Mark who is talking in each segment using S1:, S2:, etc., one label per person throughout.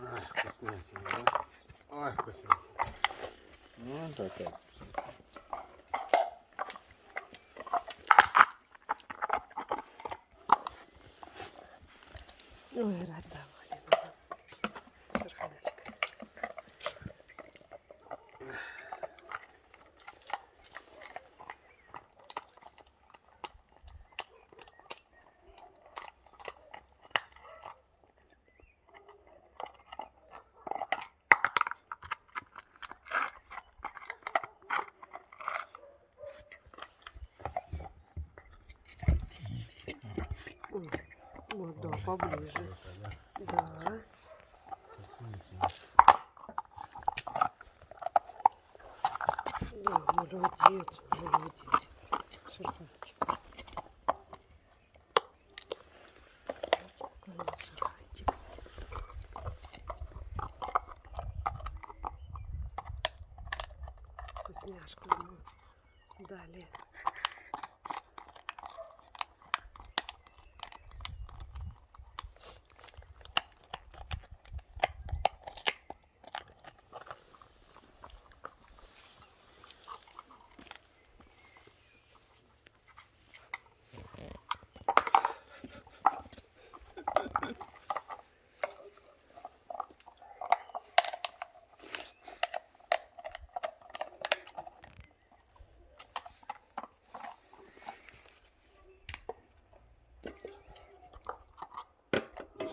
S1: Ой, вкуснятина, да? Ой, вкуснятина. Ну, такая вкуснятина.
S2: Ой, рада Валина. Шерханочка. Вот, да, поближе. Да. Да, молодец, молодец. Шерханчик. Какой шерханчик. Вкусняшку ему дали.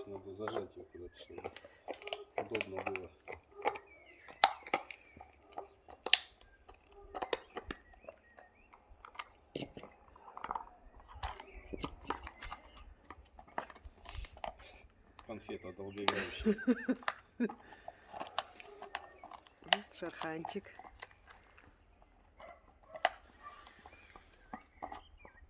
S1: Надо зажать его куда-то, чтобы удобно было. Конфета долгоиграющая.
S2: Шерханчик.